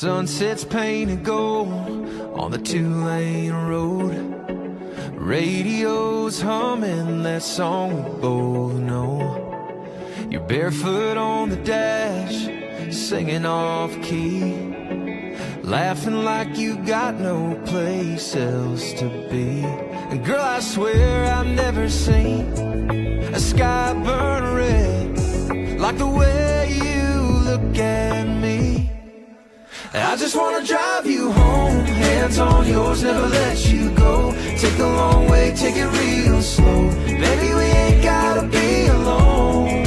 Sunsets painted gold on the two-lane road. Radio's humming that song we both know. You're barefoot on the dash, singing off key, laughing like you got no place else to be. And girl, I swear I've never seen a sky burn red like the way you look at me. I just wanna drive you home, hands on yours, never let you go. Take a long way, take it real slow. Baby, we ain't gotta be alone.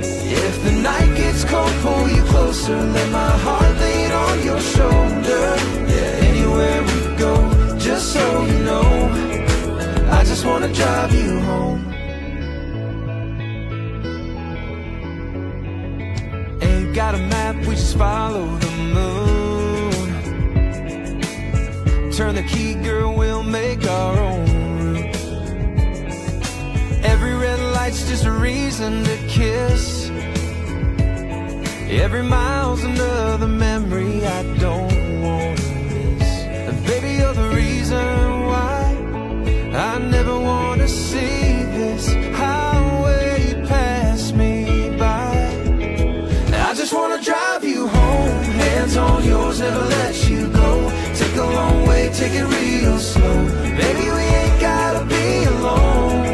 If the night gets cold, pull you closer, let my heart lean on your shoulder. Yeah, anywhere we go, just so you know, I just wanna drive you home. Ain't got a map, we just follow the moon. Turn the key, girl, we'll make our own route. Every red light's just a reason to kiss. Every mile's another memory I don't want to miss. And baby, you're the reason why I never want to see this highway pass me by. I just want to drive you home, hands on yours, never let you go. Take a long way, take it real slow. Baby, we ain't gotta be alone.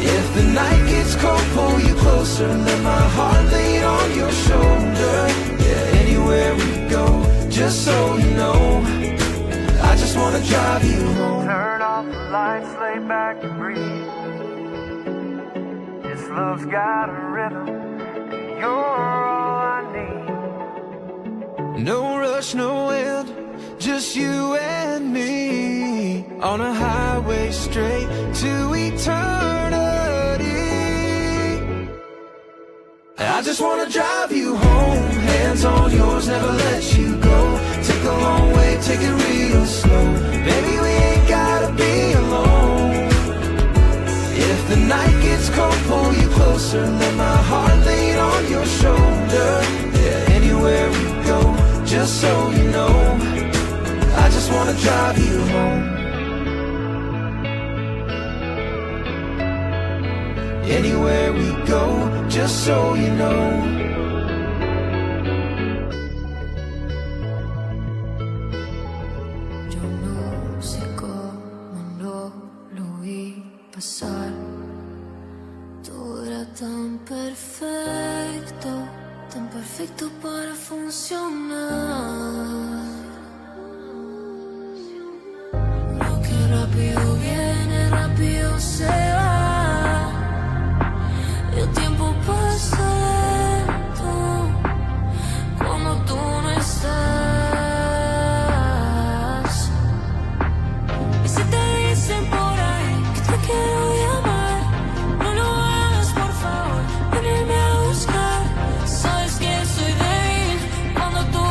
If the night gets cold, pull you closer, let my heart lean on your shoulder. Yeah, anywhere we go, just so you know, I just wanna drive you home. Turn off the lights, lay back and breathe. This love's got a rhythm, and you're all I need. No rush, no end, just you and me, on a highway straight to eternity. I just wanna drive you home, hands on yours, never let you go. Take a long way, take it real slow. Baby, we ain't gotta be alone. If the night gets cold, pull you closer, let my heart lean on your shoulder. Yeah, anywhere we go, just so you know, I just wanna drive you home. Anywhere we go, just so you know. Yo no sé cómo no lo vi pasar. Todo era tan perfecto para funcionar. Lo que rápido viene, rápido se va. El tiempo pasa lento cuando tú no estás. Y si te dicen por ahí que te quiero llamar, no lo hagas, por favor, venirme a buscar. Sabes que soy débil cuando tú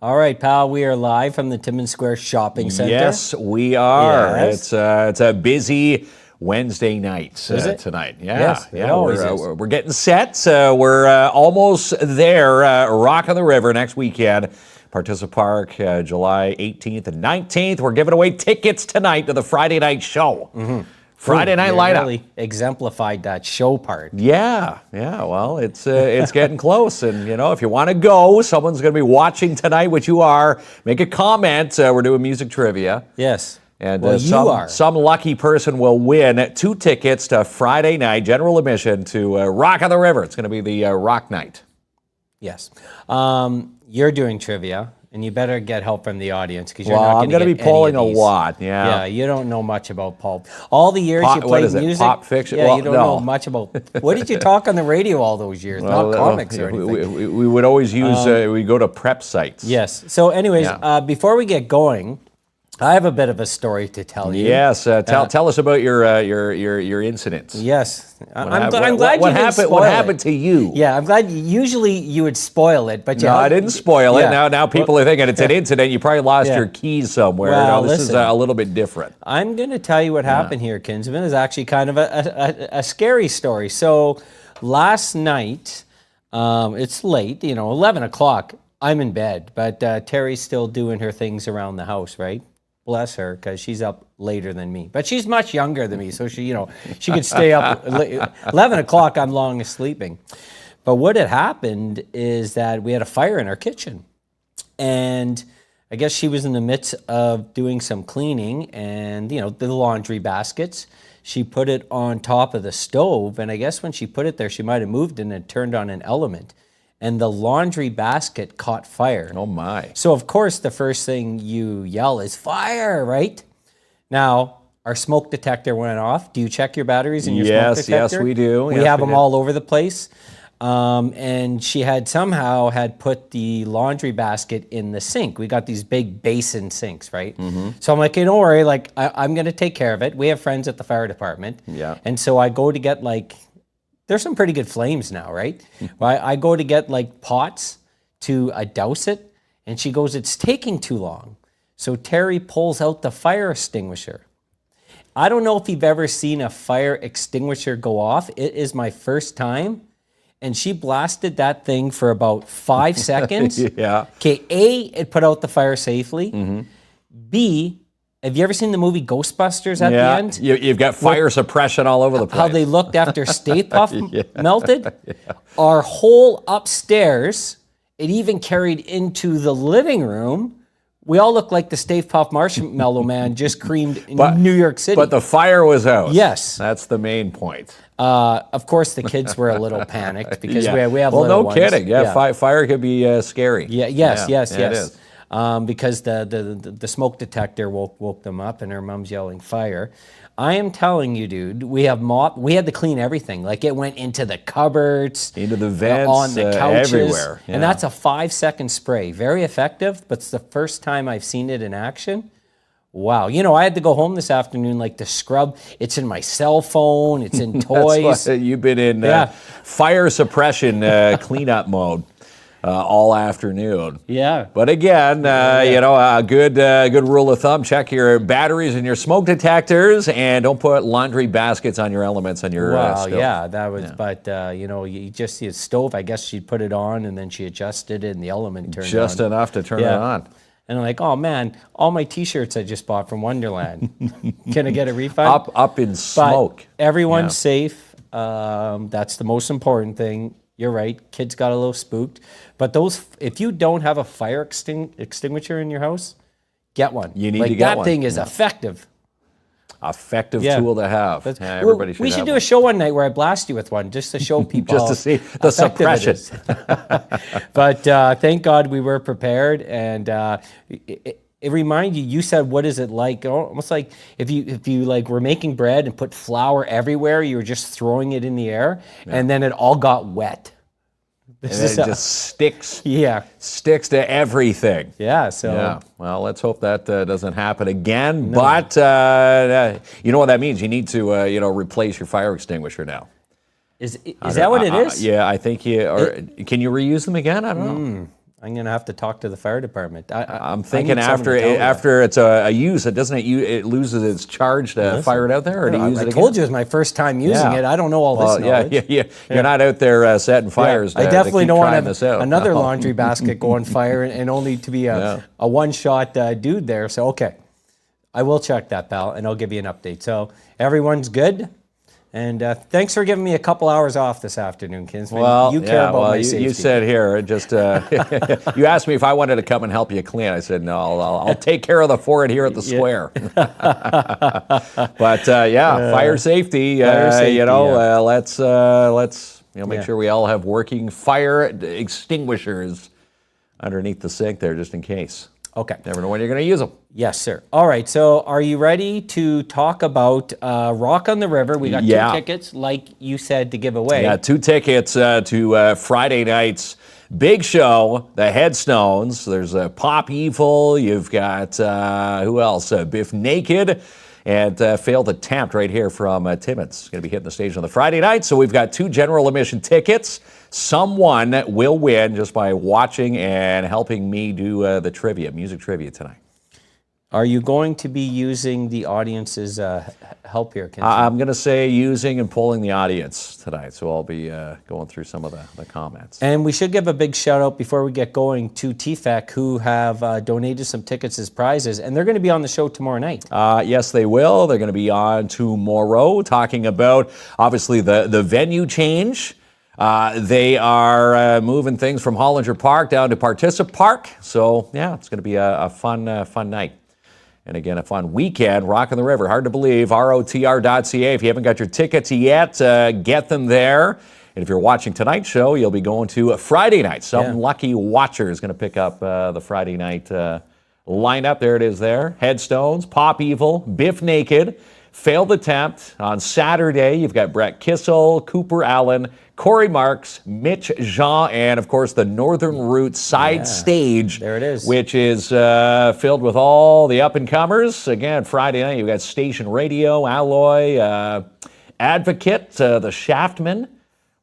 All right, pal, we are live from the Timmins Square Shopping Center. Yes, we are. Yes. It's a busy Wednesday night tonight. Yeah, Yes, it always is. we're getting set. We're almost there. Rock on the River next weekend. Participa Park, July 18th and 19th. We're giving away tickets tonight to the Friday night show. Friday night You light up. really exemplified that show part. Yeah. Well, it's getting close, and if you want to go, someone's going to be watching tonight, which you are. Make a comment. We're doing music trivia. Yes. And well, you are. some lucky person will win 2 tickets to Friday night, general admission to Rock on the River. It's going to be the Rock Night. Yes. You're doing trivia, and you better get help from the audience because you're Well, not I'm going to be polling a lot. Yeah. Yeah, you don't know much about pulp. All the years you What played is it? music. Pop fiction? Yeah, Well, you don't no. know much about. What did you talk on the radio all those years? Not comics or anything. We would always use, we go to prep sites. Yes. So, anyways, before we get going, I have a bit of a story to tell you. Yes. Tell us about your incidents. Yes. I'm glad what you didn't happened? spoil What happened it. to you? Yeah, I'm glad. Usually you would spoil it, but No, I didn't spoil it. Yeah. Now people are thinking it's an incident. You probably lost Yeah. your keys somewhere. Well, No, this is listen. a little bit different. I'm going to tell you what happened here, Kinsman. Is actually kind of a scary story. So last night, it's late, 11 o'clock. I'm in bed, but Terry's still doing her things around the house, right? Bless her, because she's up later than me. But she's much younger than me, so she could stay up. 11 o'clock, I'm long sleeping. But what had happened is that we had a fire in our kitchen. And I guess she was in the midst of doing some cleaning and, the laundry baskets. She put it on top of the stove. And I guess when she put it there, she might have moved it and it turned on an element. And the laundry basket caught fire. Oh, my. So, of course, the first thing you yell is fire, right? Now, our smoke detector went off. Do you check your batteries in your smoke detector? Yes, we do. We Yes, have we them do. all over the place. And she had somehow put the laundry basket in the sink. We got these big basin sinks, right? So I'm like, hey, don't worry. Like, I'm going to take care of it. We have friends at the fire department. Yeah. And so I go to get there's some pretty good flames now, right? I go to get pots to douse it, and she goes, it's taking too long. So Terry pulls out the fire extinguisher. I don't know if you've ever seen a fire extinguisher go off. It is my first time. And she blasted that thing for about 5 seconds. Yeah. Okay, A, it put out the fire safely. B, have you ever seen the movie Ghostbusters at the end? You've got fire suppression all over the place. How they looked after Stay Puft melted? Our whole upstairs, it even carried into the living room. We all look like the Stay Puft Marshmallow Man just creamed in New York City. But the fire was out. Yes. That's the main point. Of course, the kids were a little panicked because we have well, little no ones. kidding. Yeah, fire could be scary. Yes. It is. Because the smoke detector woke them up, and her mom's yelling fire. I am telling you, dude, we had to clean everything. Like, it went into the cupboards, Into the vents, on the couches, everywhere. Yeah. and that's a 5-second spray. Very effective, but it's the first time I've seen it in action. Wow. I had to go home this afternoon, to scrub. It's in my cell phone. It's in toys. That's why you've been in fire suppression cleanup mode all afternoon. Yeah. But again, a good rule of thumb: check your batteries and your smoke detectors, and don't put laundry baskets on your elements on your stove. Yeah, that was. Yeah. But you just see a stove. I guess she put it on, and then she adjusted it, and the element turned just on. enough to turn it on. And I'm like, oh man, all my T-shirts I just bought from Wonderland. Can I get a refund? Up in smoke. But everyone's safe. That's the most important thing. You're right. Kids got a little spooked. But if you don't have a fire extinguisher in your house, get one. You need to get one. That thing is effective. Effective tool to have. Everybody should. We should do a show one night where I blast you with one just to show people. Just to see the suppression. But thank God we were prepared, and it reminded you. You said, "What is it like?" Almost like if you were making bread and put flour everywhere, you were just throwing it in the air, and then it all got wet. And it just sticks. Yeah. Sticks to everything. Yeah. So. Yeah. Well, let's hope that doesn't happen again. No. But you know what that means? You need to replace your fire extinguisher now. Is that what it is? Yeah, I think can you reuse them again? I don't know. I'm gonna have to talk to the fire department. I'm thinking after it's a use, it loses its charge to fire it out there, or to use it again? I told you it was my first time using it. I don't know all this knowledge. Yeah. You're not out there setting fires. I definitely don't want to have another No. laundry basket go on fire and only to be a one-shot dude there. So, okay. I will check that, pal, and I'll give you an update. So, everyone's good? And thanks for giving me a couple hours off this afternoon, Kinsman. Well, you care about my safety. You said here, just you asked me if I wanted to come and help you clean. I said no, I'll take care of the fort here at the square. But fire safety. Let's make sure we all have working fire extinguishers underneath the sink there, just in case. Okay. Never know when you're going to use them. Yes, sir. All right. So, are you ready to talk about Rock on the River? We got 2 tickets, like you said, to give away. Yeah, 2 tickets to Friday night's big show, the Headstones. There's Pop Evil. You've got, who else? Biff Naked. And Failed Attempt right here from Timmins. Going to be hitting the stage on the Friday night. So we've got 2 general admission tickets. Someone will win just by watching and helping me do the trivia, music trivia tonight. Are you going to be using the audience's help here, Kinsman? I'm going to say using and polling the audience tonight. So I'll be going through some of the comments. And we should give a big shout out before we get going to TFEC, who have donated some tickets as prizes. And they're going to be on the show tomorrow night. Yes, they will. They're going to be on tomorrow talking about, obviously, the venue change. They are moving things from Hollinger Park down to Particip Park. So, yeah, it's going to be a fun night. And again, a fun weekend. Rock on the River. Hard to believe. ROTR.ca. If you haven't got your tickets yet, get them there. And if you're watching tonight's show, you'll be going to a Friday night. Some lucky watcher is going to pick up the Friday night lineup. There it is there. Headstones, Pop Evil, Biff Naked, Failed Attempt. On Saturday, you've got Brett Kissel, Cooper Allen, Corey Marks, Mitch Jean, and of course the Northern Roots side stage. There it is. Which is filled with all the up-and-comers. Again, Friday night, you've got Station Radio, Alloy, Advocate, the Shaftmen,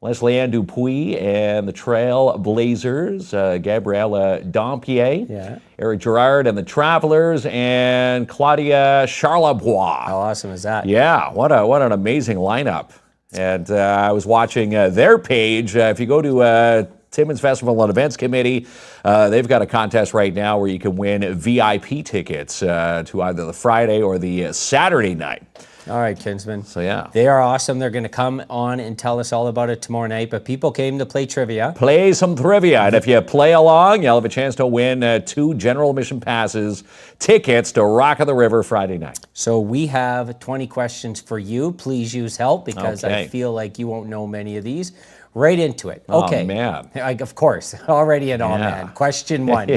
Leslie Ann Dupuis, and the Trailblazers, Gabriella Dompier, Eric Gerard and the Travelers, and Claudia Charlebois. How awesome is that? Yeah, what an amazing lineup. And I was watching their page. If you go to Timmins Festival and Events Committee, they've got a contest right now where you can win VIP tickets to either the Friday or the Saturday night. All right, Kinsman. So, yeah. They are awesome. They're going to come on and tell us all about it tomorrow night. But people came to play trivia. Play some trivia. And if you play along, you'll have a chance to win 2 general admission passes, tickets to Rock on the River Friday night. So we have 20 questions for you. Please use help because I feel like you won't know many of these. Right into it. Okay. Oh, man. Of course. Already an man. Question 1.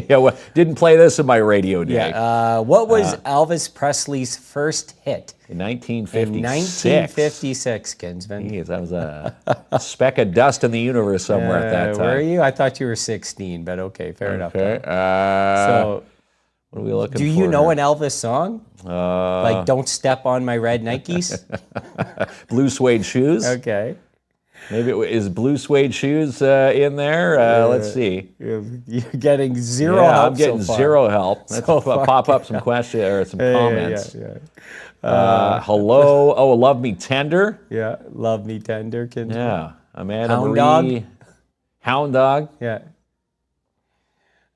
Didn't play this in my radio day. What was Elvis Presley's first hit? In 1956. In 1956, Kinsman. Jeez, that was a speck of dust in the universe somewhere at that time. Were you? I thought you were 16, but okay, fair enough. So, what are we looking for? Do you know an Elvis song? Like Don't Step on My Red Nikes? Blue Suede Shoes? Okay. Maybe is Blue Suede Shoes in there? Let's see. You're getting zero help. I'm getting zero help. Let's pop up some questions or some comments. Hello. Oh, Love Me Tender. Yeah, Love Me Tender. Yeah, Amanda Hound Marie. Dog. Hound Dog. Yeah.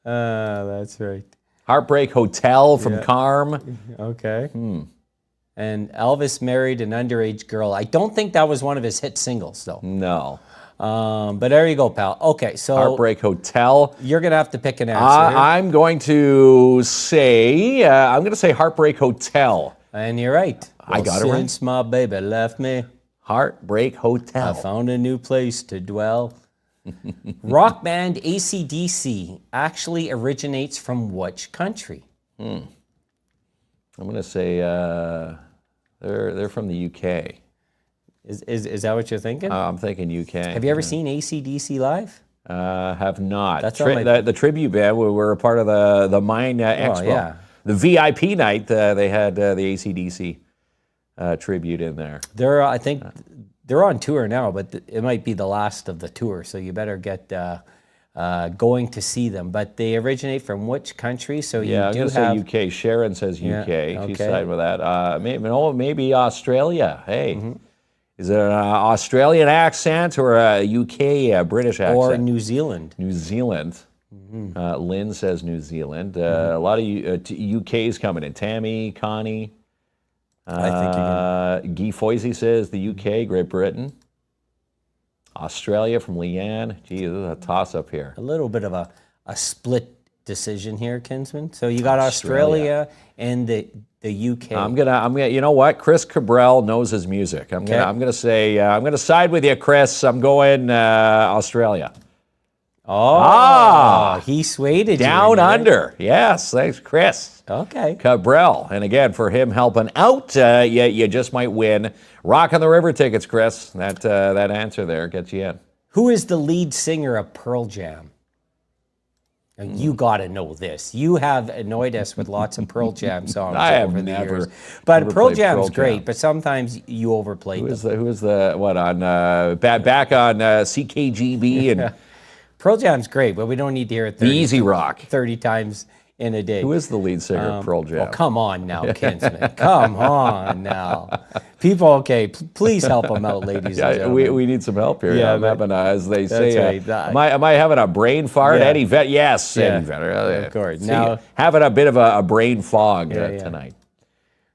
That's right. Heartbreak Hotel from Carm. Okay. And Elvis married an underage girl. I don't think that was one of his hit singles, though. No. But there you go, pal. Okay, so Heartbreak Hotel. You're gonna have to pick an answer. I'm going to say Heartbreak Hotel. And you're right. I got it right. Since my baby left me, Heartbreak Hotel. I found a new place to dwell. Rock band AC/DC actually originates from which country? I'm going to say they're from the UK. Is that what you're thinking? I'm thinking UK. Have you ever seen AC/DC live? Have not. That's the tribute band. We were a part of the Mine Expo. Oh, yeah. The VIP night, they had the AC/DC tribute in there. I think they're on tour now, but it might be the last of the tour, so you better get going to see them. But they originate from which country? So you Yeah, I'm do going to have say UK. Sharon says UK. Yeah, She's okay. siding with that. Maybe Australia. Hey. Mm-hmm. Is it an Australian accent or a UK British accent? or New Zealand. New Zealand. Lynn says New Zealand. A lot of UK's coming in. Tammy, Connie. I think you Guy Foisey says the UK, Great Britain. Australia from Leanne. Gee, this is a toss-up here. a little bit of a split decision here, Kinsman. So you got Australia. Australia and the UK. I'm gonna. You know what? Chris Cabral knows his music. I'm gonna say. I'm gonna side with you, Chris. I'm going Australia. He swayed you. Down under. Yes, thanks, Chris Okay. Cabral. And again, for him helping out, you just might win Rock on the River tickets, Chris. That answer there gets you in. Who is the lead singer of Pearl Jam? Now, you got to know this. You have annoyed us with lots of Pearl Jam songs I have over the never- years. But never Pearl played Jam's Pearl great, Jam. but sometimes you overplay them. Who is the what on back on CKGB and Pearl Jam's great, but we don't need to hear it the Easy Rock? 30 times in a day. Who is the lead singer of Pearl Jam? Oh, come on now, Kinsman. Come on now. People, okay, please help them out, ladies and Yeah, gentlemen. we need some help here. Yeah, I'm but- having, as they say, right. am I having a brain fart? Yeah. Eddie Vedder, yes, Yeah. Eddie Vedder. Of course. See, Now- having a bit of a brain fog Yeah. tonight.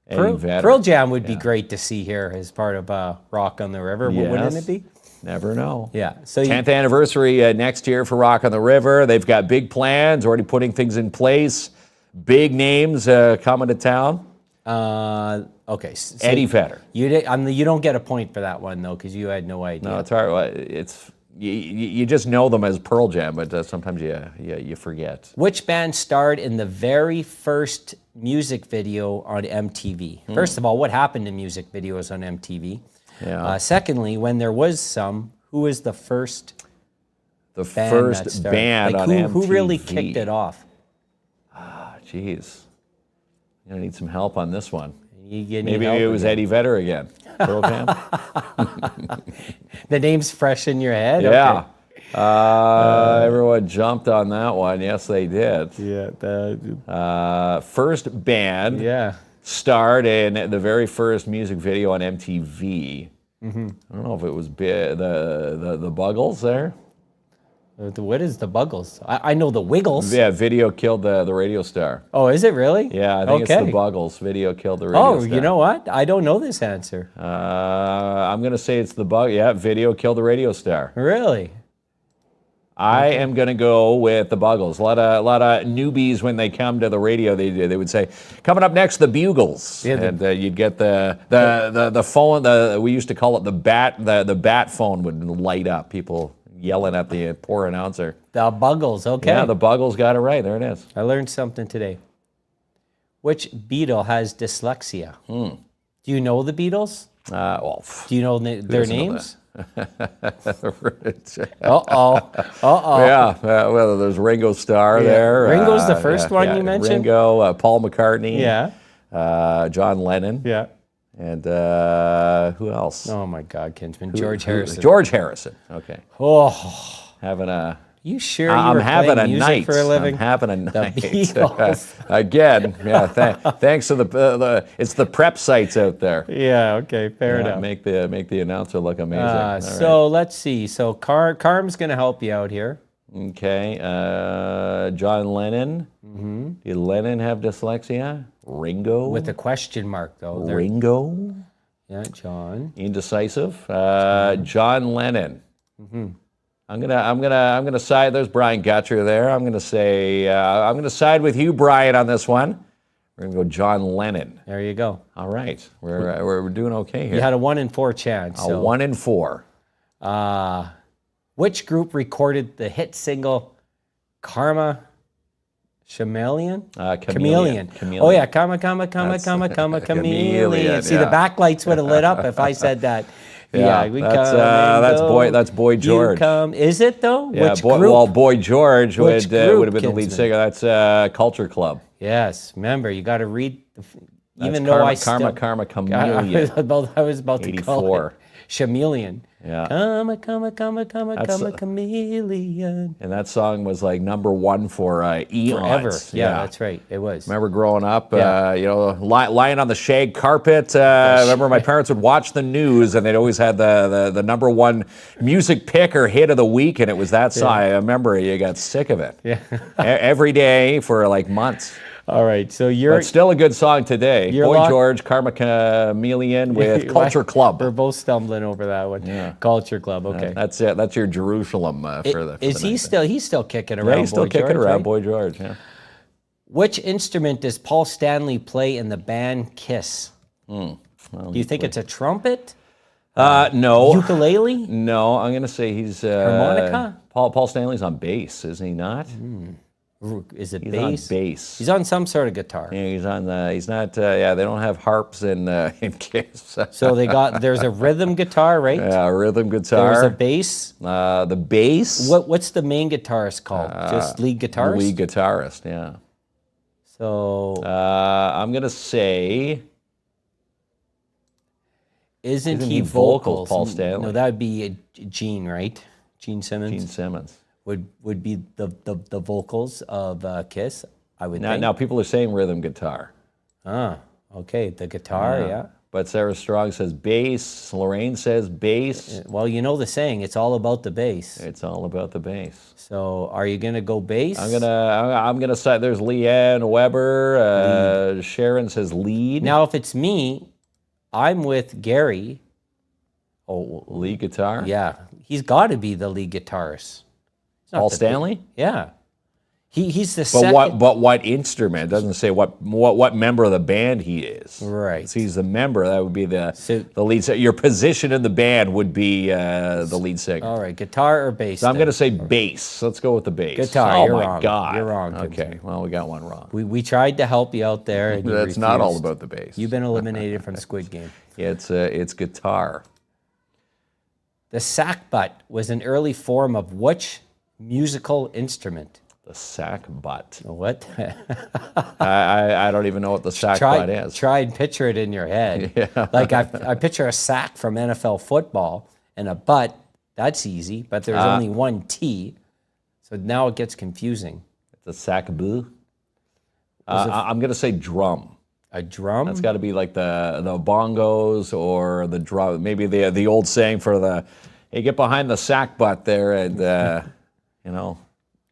Eddie Vedder. Pearl Jam would be great to see here as part of Rock on the River, wouldn't Yes. it be? Never know. Yeah. So 10th anniversary next year for Rock on the River. They've got big plans, already putting things in place. Big names coming to town. okay. So Eddie Vedder. you don't get a point for that one though, because you had no idea. No, it's hard. It's you just know them as Pearl Jam, but sometimes you forget. Which band starred in the very first music video on MTV? First of all, what happened to music videos on MTV? Yeah. Secondly, when there was some, who was the first The band that first started? band Like, on who MTV. really kicked it off? Jeez. I'm going to need some help on this one. You need Maybe help it was again? Eddie Vedder again. Pearl Jam? The name's fresh in your head? Yeah. Everyone jumped on that one. Yes, they did. Okay. Yeah. First band Yeah. starred in the very first music video on MTV. I don't know if it was the Buggles there. What is the Buggles? I know the Wiggles. Yeah, video killed the radio star. Oh, is it really? Yeah, I think it's the Buggles. Video killed the radio Oh, star. you know what? I don't know this answer. I'm going to say it's the Bug. Yeah, video killed the radio star. Really? I am going to go with the Buggles. A lot of newbies when they come to the radio, they would say, coming up next, the Bugles, Yeah, and you'd get the phone. We used to call it the bat phone would light up. People yelling at the poor announcer. The Buggles, okay. Yeah, the Buggles got it right. There it is. I learned something today. Which Beatle has dyslexia? Do you know the Beatles? Do you know their doesn't know names? Uh-oh. Yeah, well, there's Ringo Starr there. Ringo's the first one you mentioned? Ringo, Paul McCartney. Yeah. John Lennon. Yeah. And who else? Oh my God, Kinsman. George Harrison. George Harrison. Okay. Oh, having a. you sure I'm were having a playing music night. for a living? I'm having a night. Beatles. Again, yeah. Thanks to it's the prep sites out there. Yeah. Okay. Fair Yeah, enough. make the announcer look amazing. All right. So let's see. So Carm's going to help you out here. Okay. John Lennon. Mm-hmm. Did Lennon have dyslexia? Ringo. With a question mark, though. There- Ringo. Yeah, John. Indecisive. John Lennon. Mm-hmm. I'm gonna side. There's Brian Gutcher there. I'm gonna say I'm gonna side with you, Brian, on this one. We're gonna go John Lennon. There you go. All right, we're doing okay here. You had a 1 in 4 chance. A So. 1 in 4. Which group recorded the hit single Karma Chameleon? Chameleon. Oh yeah, Karma Chameleon. Chameleon, See, the yeah. backlights would have lit up if I said that. Yeah, we that's come and that's go. Boy George. You come. Is it though? Yeah, Which group? well, Boy George Which would group, have been the lead Kinsman? singer. That's Culture Club. Yes. Remember, you got to read. That's Even though I Karma still, Chameleon. I was about to call 84. it Chameleon. Yeah. Come a chameleon. And that song was like #1 for eons. Forever. Yeah, that's right. It was. Remember growing up, Yeah. lying on the shag carpet. Remember my parents would watch the news, and they'd always had the #1 music pick or hit of the week, and it was that song. I remember you got sick of it. Yeah. Every day for like months. All right. So you're But still a good song today. You're Boy locked- George, Karma Chameleon with Culture Club. We're both stumbling over that one. Yeah. Culture Club. Okay. That's it. That's your Jerusalem for the. Is for the he night. still? He's still kicking around. Yeah, he's still Boy kicking George, around, right? Boy George. Yeah. Which instrument does Paul Stanley play in the band Kiss? Do you think it's a trumpet? No. Ukulele? No, I'm going to say he's Harmonica? Paul Stanley's on bass, is he not? Is it He's bass? on bass. He's on some sort of guitar. Yeah, he's on the. He's not. They don't have harps in Kiss. So there's a rhythm guitar, right? Yeah, rhythm There's guitar. a bass. The bass. What's the main guitarist called? Just lead guitarist? Lead guitarist. Yeah. So I'm gonna say. isn't he he vocals, vocals? Paul Stanley? No, that would be Gene, right? Gene Simmons Gene Simmons. would be the vocals of Kiss, I would think. Now people are saying rhythm guitar. Ah, okay, the guitar, yeah. But Sarah Strong says bass. Lorraine says bass. Well, you know the saying, it's all about the bass. It's all about the bass. So, are you gonna go bass? I'm gonna say there's Leanne Weber. Sharon says lead. Now, if it's me, I'm with Gary. Oh, Lead guitar. yeah, he's got to be the lead guitarist. It's not Paul the- Stanley. Yeah, he's the But second. what instrument? It doesn't say what member of the band he is. Right. So he's the member. That would be the So- lead singer. Your position in the band would be the lead singer. All right, guitar or bass? So I'm then? going to say bass. Let's go with the bass. Guitar, Oh you're my wrong. God. You're wrong, Okay. Well, we got one wrong. We tried to help you out there. And you That's not all refused. about the bass. You've been eliminated from Squid Game. It's guitar. The sackbut was an early form of which musical instrument? The sack butt. What? I don't even know what the sack butt is. Try and picture it in your head. Yeah. Like I picture a sack from NFL football and a butt. That's easy, but there's only one T, so now it gets confusing. It's a sack boo. I'm going to say drum. A drum? It's got to be like the bongos or the drum. Maybe the old saying for the, hey, get behind the sack butt there and,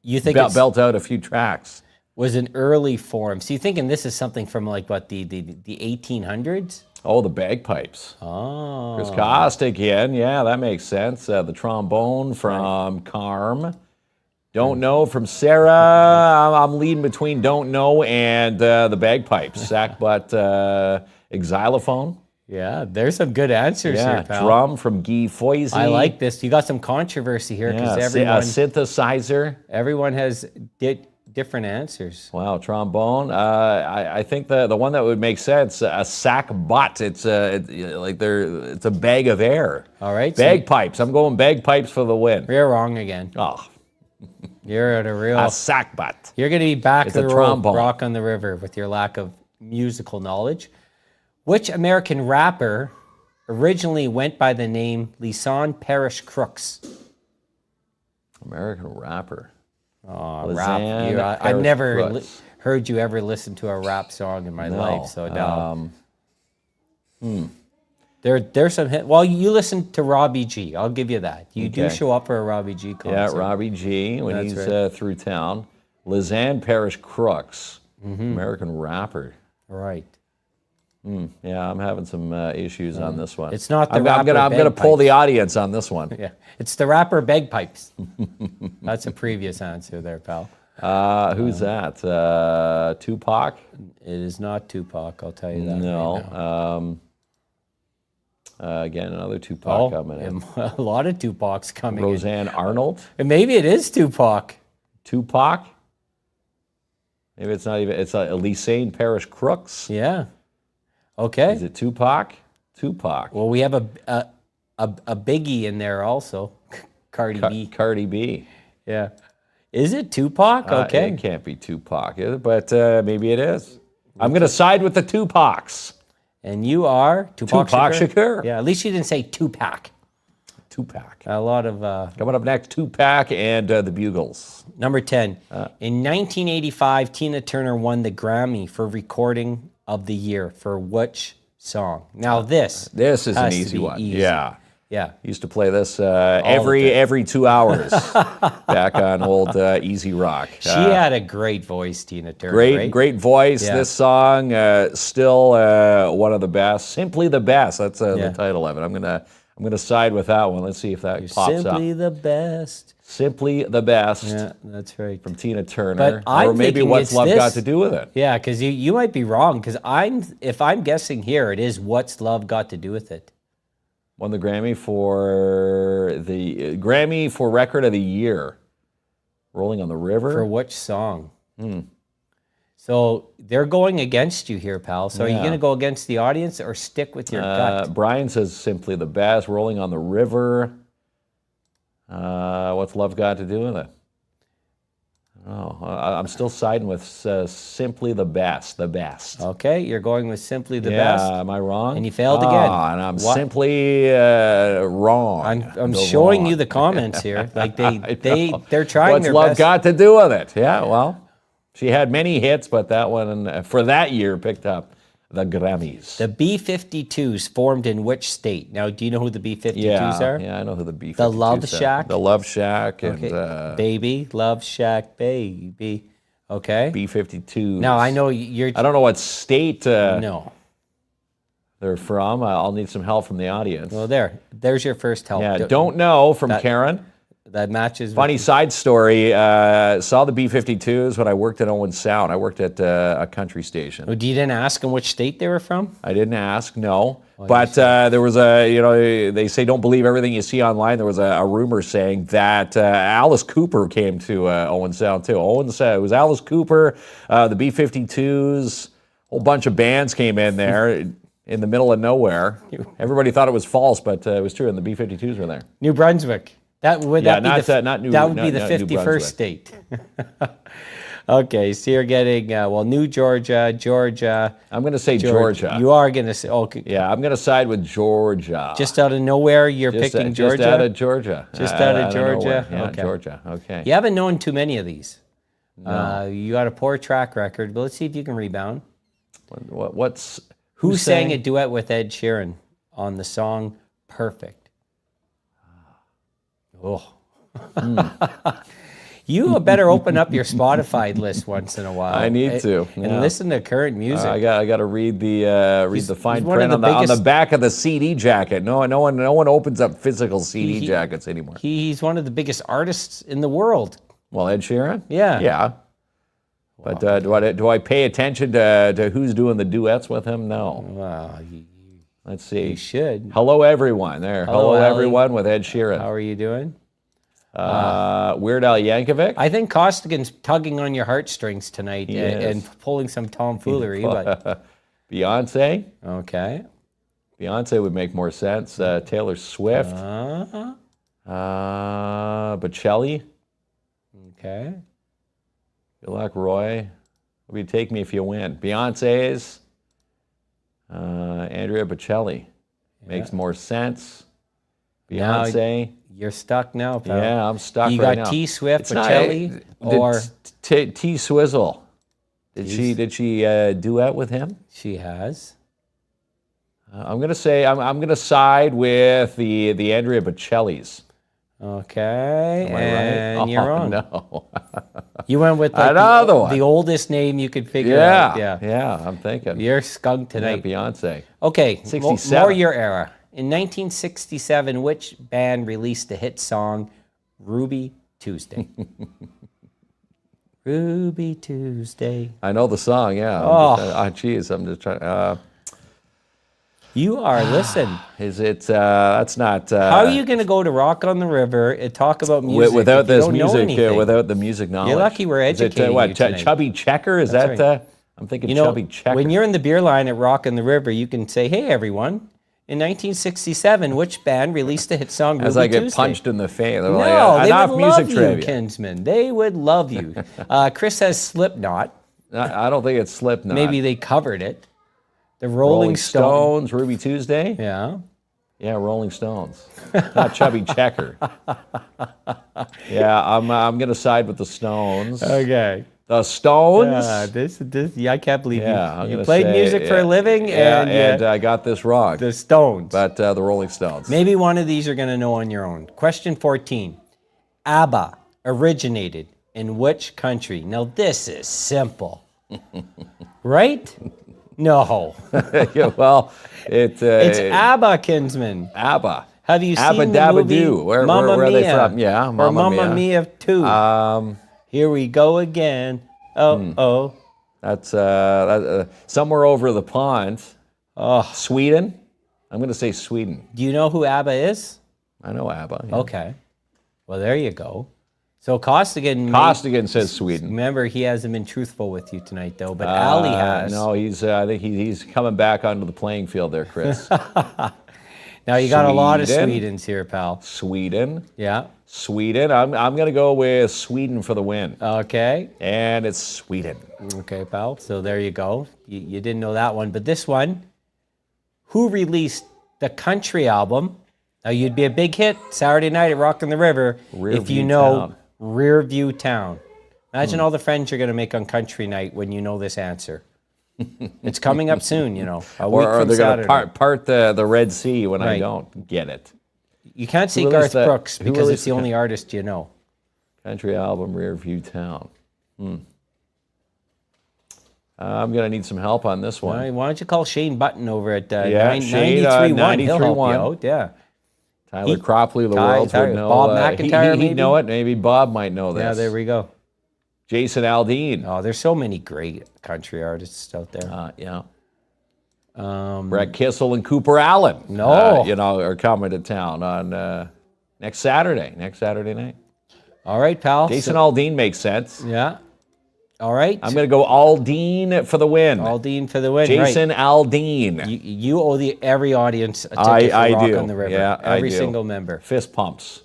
You think belt out a few tracks. was an early form? So you're thinking this is something from like what, the 1800s? Oh, the bagpipes. Oh. Chris Costa again. Yeah, that makes sense. The trombone from Carm. Don't know from Sarah. I'm leading between don't know and the bagpipes. Sack butt, xylophone. Yeah, there's some good answers Yeah, here, pal. drum from Guy Foisy. I like this. You got some controversy here because a synthesizer. everyone has different answers. Wow, trombone. I think the one that would make sense, a sack butt. It's a bag of air. All right, so- Bagpipes. I'm going bagpipes for the win. You're wrong again. Oh, You're at a real. a sack butt. You're going to be back It's of a the road, trombone. rock on the river with your lack of musical knowledge. Which American rapper originally went by the name Lisanne Parish Crooks? American rapper. Oh, Lisanne rap. I've Parish never Crooks. heard you ever listen to a rap song in my life. So no. There's some hit. Well, you listen to Robbie G. I'll give you that. You do Okay. show up for a Robbie G concert. Yeah, Robbie G. When That's he's right. through town. Lisanne Parish Crooks. Mm-hmm. American rapper. Right. Yeah, I'm having some issues on this one. It's not the I'm rapper gonna pull bagpipes. the audience on this one. Yeah. It's the rapper Bagpipes. That's a previous answer there, pal. Who's that? Tupac? It is not Tupac, I'll tell you that. No. Right now. Again, another Tupac coming in. and a lot of Tupacs coming Roseanne Arnold? in. And maybe it is Tupac. Tupac? Maybe it's not even. It's Lisanne Parish Crooks. Yeah. Okay. Is it Tupac? Tupac. Well, we have a biggie in there also. Cardi B. Cardi B. Yeah. Is it Tupac? Okay. It can't be Tupac, but maybe it is. I'm going to side with the Tupacs. And you are Tupac Shakur. Yeah, at least you didn't say Tupac. Tupac. A lot of... Coming up next, Tupac and the Bugles. Number 10. In 1985, Tina Turner won the Grammy for Recording of the Year for which song? Now this is an has to easy be one. easy. Yeah. Yeah. Used to play this every 2 hours back on old Easy Rock. She had a great voice, Tina Turner. Great voice. Yeah. This song still one of the best. Simply the best. That's the title of it. I'm gonna side with that one. Let's see if that pops up. Simply the best. Simply the best. Yeah, that's right. From Tina Turner. But I'm or maybe thinking What's it's Love this. Got to Do with It? Yeah, because you might be wrong. Because if I'm guessing here, it is What's Love Got to Do with It. Won the Grammy for Record of the Year. Rolling on the River. For which song? So they're going against you here, pal. So are you going to go against the audience or stick with your gut? Brian says Simply the Best. Rolling on the River. What's Love Got to Do with It? Oh, I'm still siding with Simply the Best. The best. Okay, you're going with Simply the Best. Yeah, am I wrong? And you failed again. And I'm simply wrong. I'm showing you the comments here. Like they're trying What's their Love best. Got to Do with It? Yeah, well, she had many hits, but that one for that year picked up the Grammys. The B-52s formed in which state? Now, do you know who the B-52s are? Yeah, I know who the B-52s The Love are. Shack? The Love Shack and Baby, Love Shack, Baby. Okay. B-52s. Now, I know you're... I don't know what state no. they're from. I'll need some help from the audience. Well, there's your first help. Yeah, don't know from Karen. That matches... Funny side story, saw the B-52s when I worked at Owen Sound. I worked at a country station. Oh, you didn't ask them which state they were from? I didn't ask, no. But there was they say don't believe everything you see online. There was a rumor saying that Alice Cooper came to Owen Sound too. Owen said it was Alice Cooper, the B-52s, a whole bunch of bands came in there in the middle of nowhere. Everybody thought it was false, but it was true, and the B-52s were there. New Brunswick. That would be the 51st state. Okay, so you're getting New Georgia, Georgia. I'm going to say Georgia. You are going to say okay. Yeah, I'm going to side with Georgia. Just out of nowhere, you're picking Georgia. Just out of Georgia. Just out of Georgia. Yeah, okay. Georgia. Okay. You haven't known too many of these. No. You got a poor track record, but let's see if you can rebound. Who sang a duet with Ed Sheeran on the song "Perfect"? Oh. You better open up your Spotify list once in a while. I need to. And listen to current music. I got to read the fine print on biggest, the back of the CD jacket. No one opens up physical CD jackets anymore. He's one of the biggest artists in the world. Well, Ed Sheeran? Yeah. Yeah. But do I pay attention to who's doing the duets with him? No. Well, let's see. You should. Hello, everyone. There. Hello everyone with Ed Sheeran. How are you doing? Weird Al Yankovic. I think Costigan's tugging on your heartstrings tonight and pulling some tomfoolery. But Beyonce. Okay. Beyonce would make more sense. Taylor Swift. Bocelli. Okay. Good luck, Roy. Will you take me if you win? Beyonce's. Andrea Bocelli. Makes more sense. Beyonce. Now, you're stuck now, pal. Yeah, I'm stuck right now. You got T Swift, Bocelli, or T Swizzle. Did she duet with him? She has. I'm gonna say I'm gonna side with the Andrea Bocellis. Okay, am I and right? you're wrong. No. You went with the oldest name you could figure out. Yeah, I'm thinking. You're skunked tonight. Yeah, Beyonce. Okay, 67. more your era. In 1967, which band released the hit song Ruby Tuesday? Ruby Tuesday. I know the song, yeah. I'm just trying. You are, listen. Is it, that's not... How are you going to go to Rock on the River and talk about music without if you this don't music, know without the music knowledge? You're lucky we're educating you tonight. Chubby Checker? Is That's that... right. I'm thinking Chubby Checker. When you're in the beer line at Rock on the River, you can say, hey, everyone. In 1967, which band released the hit song Ruby Tuesday? As I get punched in the face. No, like, they would love you, trivia. Kinsman. They would love you. Chris says Slipknot. I don't think it's Slipknot. Maybe they covered it. The Rolling Stones, Ruby Tuesday. Yeah. Yeah, Rolling Stones. Not Chubby Checker. Yeah, I'm going to side with the Stones. Okay. The Stones. I can't believe Yeah, you played music for a living, and I got this wrong. the Stones. But the Rolling Stones. Maybe one of these you're going to know on your own. Question 14. ABBA originated in which country? Now, this is simple. Right? No. Yeah, well, It's ABBA, Kinsman. ABBA. Have you Abba seen the Dabba movie Doo. Where Mamma are they Mia? from? Yeah, Or Mamma Mamma Mia 2. Here we go again. Oh. That's somewhere over the pond. Oh. Sweden. I'm going to say Sweden. Do you know who ABBA is? I know ABBA. Yeah. Okay. Well, there you go. So Costigan. Costigan says Sweden. Remember, he hasn't been truthful with you tonight, though, but Ali has. No, I think he's coming back onto the playing field there, Chris. Now, you got a lot of Sweden. Swedens here, pal. Sweden. Yeah. Sweden. I'm going to go with Sweden for the win. Okay. And it's Sweden. Okay, pal. So there you go. You didn't know that one. But this one, who released the country album? Now, you'd be a big hit Saturday night at Rockin' the River if you know Rearview Town. Imagine all the friends you're going to make on country night when you know this answer. It's coming up soon, a week Or from they're going Saturday. to part the Red Sea when I Right. don't get it. You can't say Who Garth released that? Brooks Who because it's released the the only artist you know. Country album, Rearview Town. I'm going to need some help on this one. Why don't you call Shane Button over at Shane, 93.1? He'll help 93.1. you out, yeah. Tyler Cropley of the world would know. Bob McIntyre, he'd maybe? know it. Maybe Bob might know this. Yeah, there we go. Jason Aldean. Oh, there's so many great country artists out there. Yeah. Brett Kissel and Cooper Allen. No. Are coming to town on next Saturday night. All right, pal. Jason Aldean makes sense. Yeah. All right. I'm going to go Aldean for the win. Aldean for the win. Jason right. Aldean. You owe every audience a ticket for Rock do. on the River. Yeah, every I do. single member. Fist pumps.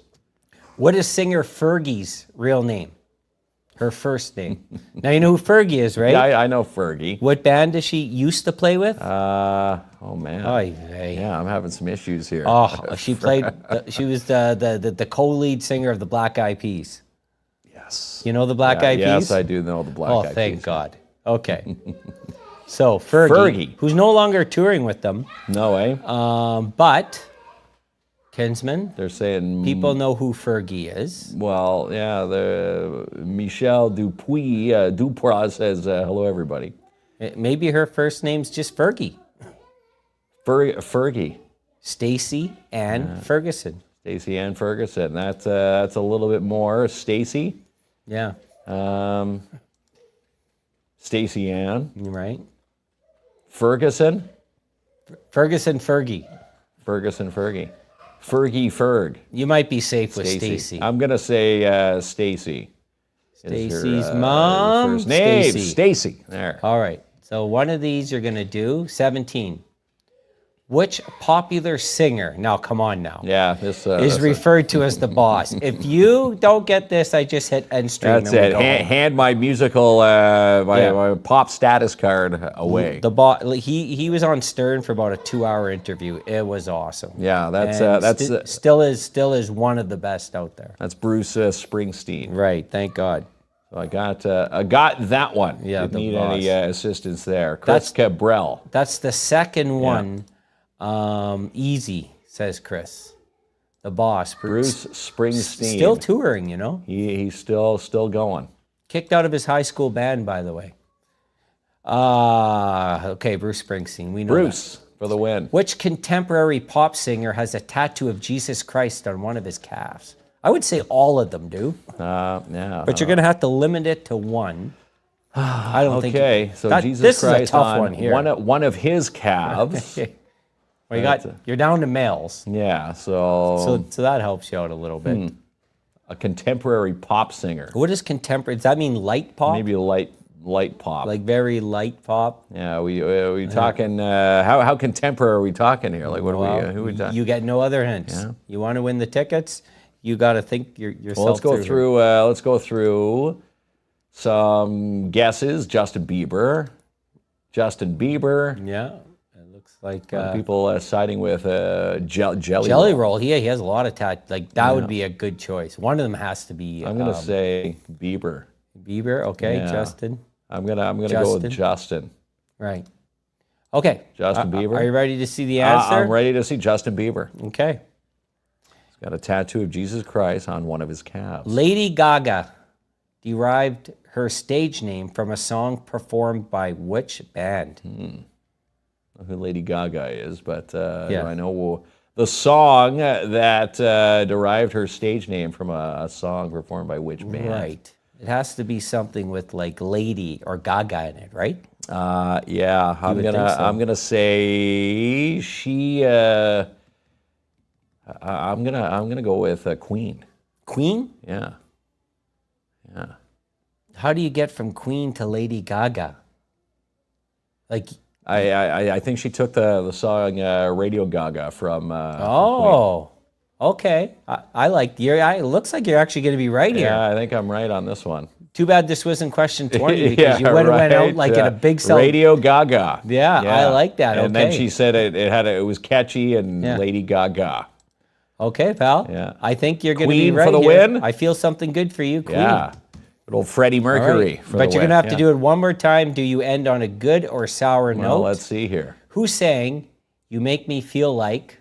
What is singer Fergie's real name? Her first name. Now you know who Fergie is, right? Yeah, I know Fergie. What band does she used to play with? Oh man. Oy vey. Yeah, I'm having some issues here. Oh, she played. She was the co-lead singer of the Black Eyed Peas. Yes. You know the Black Eyed Peas? Yes, I do know the Black Eyed Peas. Oh, thank God. Okay. So Fergie, who's no longer touring with them, No way. but Kinsman, They're saying people know who Fergie is. Well, yeah, the Michelle Dupras says hello, everybody. Maybe her first name's just Fergie. Fergie. Stacey Ann Ferguson. Stacey Ann Ferguson. That's a little bit more. Stacey. Yeah. Stacey Ann. Right. Ferguson. Ferguson Fergie. Ferguson Fergie. Fergie Ferg. You might be safe with Stacey. I'm gonna say Stacey. Stacey's mom. First name. Stacey. Stacey. There. All right. So one of these you're going to do. 17. Which popular singer, now come on now, Yeah, this is referred to as the boss? If you don't get this, I just hit end stream. That's and we it. go home. Hand my musical, my pop status card away. The boss. He was on Stern for about a 2-hour interview. It was awesome. Yeah, And still is one of the best out there. That's Bruce Springsteen. Right. Thank God. So I got that one. Yeah, Didn't the need boss. any assistance there. Chris Cabral. That's the second one. Easy, says Chris. The boss. Bruce Springsteen. Still touring, He's still going. Kicked out of his high school band, by the way. Okay, Bruce Springsteen. We know Bruce for the win. that. Which contemporary pop singer has a tattoo of Jesus Christ on one of his calves? I would say all of them do. Yeah. But you're going to have to limit it to one. I don't think. Okay, so Jesus this Christ is a tough on one here. one of his calves. Well, you're down to males. Yeah, so So that helps you out a little bit. a contemporary pop singer. What is contemporary? Does that mean light pop? Maybe light pop. Like very light pop? Yeah, we talking how contemporary are we talking here? Like what Well, are we who we talking? you get no other hints. Yeah. You want to win the tickets? You got to think yourself Well, let's go through. let's go through some guesses. Justin Bieber. Yeah. Looks like people siding with Jelly Jelly Roll. Roll. He has a lot of like that would be a good choice. One of them has to be. I'm gonna say Bieber. Bieber. Okay, Yeah. Justin. I'm gonna go with Justin. Right. Okay. Justin Bieber. Are you ready to see the answer? I'm ready to see Justin Bieber. Okay. He's got a tattoo of Jesus Christ on one of his calves. Lady Gaga derived her stage name from a song performed by which band? I don't know who Lady Gaga is, but Yeah. I know the song that derived her stage name from a song performed by which band. Right. It has to be something with like Lady or Gaga in it, right? Yeah, I'm would think so. gonna say she. I'm gonna go with Queen. Queen? Yeah. How do you get from Queen to Lady Gaga? Like, I think she took the song Radio Gaga from. oh, okay. I like your. It looks like you're actually going to be right here. Yeah, I think I'm right on this one. Too bad this wasn't question 20 because you would have went out like in a big cell. Radio Gaga. Yeah, I like that. And okay. then she said it was catchy and Yeah. Lady Gaga. Okay, pal. Yeah. I think you're going to be Queen right for the here. win? I feel something good for you, Queen. Yeah. Good old Freddie All Mercury. right. For But the you're win. going to have to do it one more time. Do you end on a good or sour Well, note? let's see here. Who sang "You Make Me Feel Like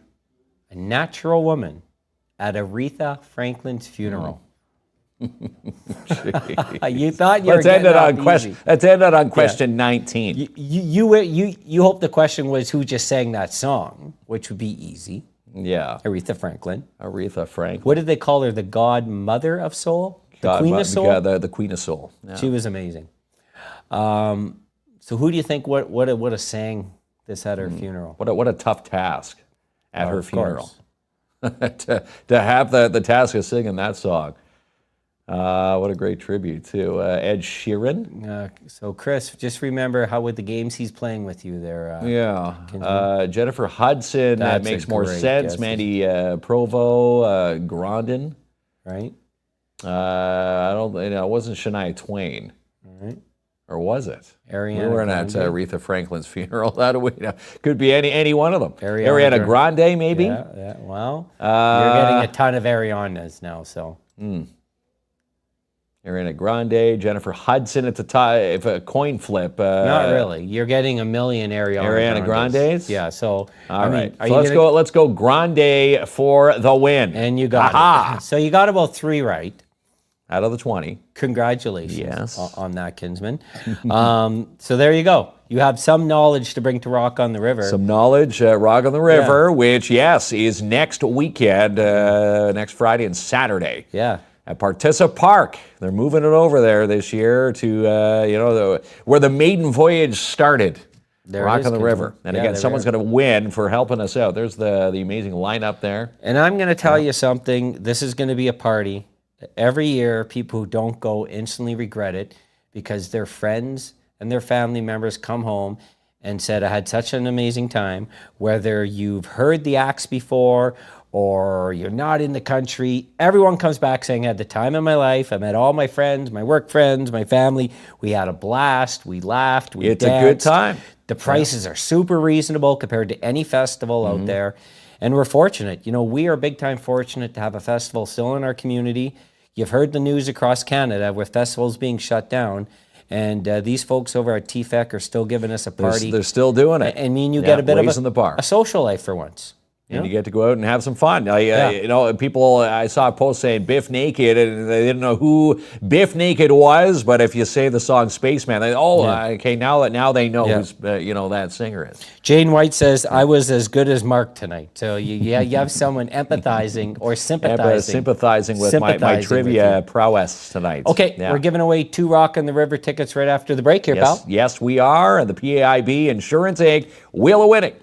a Natural Woman" at Aretha Franklin's funeral? You thought you were Let's end getting it off on question. easy. Let's end it on question 19. You hope the question was who just sang that song, which would be easy. Yeah, Aretha Franklin. Aretha Franklin. What did they call her? The godmother of soul? The queen of soul? The Queen of Soul. Yeah. She was amazing. So who do you think would have sang this at her funeral? What a tough task at her Of funeral. course. to have the task of singing that song. What a great tribute to Ed Sheeran. So Chris, just remember how with the games he's playing with you there. Yeah. Jennifer Hudson That's makes a more great sense. guess. Mandy Provo, Grondin. Right? I don't. It wasn't Shania Twain. All right. Or was it? Ariana We weren't at Grande. Aretha Franklin's funeral. That we could be any one of them. Ariana Ariana Grande, maybe. Yeah. Well, you're getting a ton of Arianas now, so. Ariana Grande, Jennifer Hudson at the top. If a coin flip. Not really. You're getting a million Ariana Grandes? Yeah. So. All right. Are So you gonna- let's go Grande for the win. And you got Aha! it. So you got about 3 right. Out of the 20. Congratulations Yes. on that, Kinsman. So there you go. You have some knowledge to bring to Rock on the River. Some knowledge, Rock on the River, which, yes, is next weekend, next Friday and Saturday. Yeah. At Partissa Park. They're moving it over there this year to, where the maiden voyage started. There it Rock is, on the Kinsman. River. And Yeah, again, there someone's we going to win for helping us out. There's the amazing lineup there. And I'm going to tell you something. This is going to be a party. Every year, people who don't go instantly regret it because their friends and their family members come home and said, I had such an amazing time. Whether you've heard the acts before or you're not in the country, everyone comes back saying, I had the time of my life. I met all my friends, my work friends, my family. We had a blast. We laughed. We It's danced. a good time. The prices are super reasonable compared to any festival out there. And we're fortunate. We are big time fortunate to have a festival still in our community. You've heard the news across Canada with festivals being shut down. And these folks over at TFEC are still giving us a party. They're still doing it. I mean, you get a bit of raising the bar. a social life for once. And you get to go out and have some fun. People, I saw a post saying Biff Naked, and they didn't know who Biff Naked was, but if you say the song Spaceman, they okay, now they know who's that singer is. Jane White says, I was as good as Mark tonight. So you have someone empathizing or Sympathizing with my Sympathizing trivia with prowess tonight. Okay, Yeah. we're giving away 2 Rock on the River tickets right after the break here, pal. Yes, we are, and the PAIB Insurance Inc. Wheel of Winning.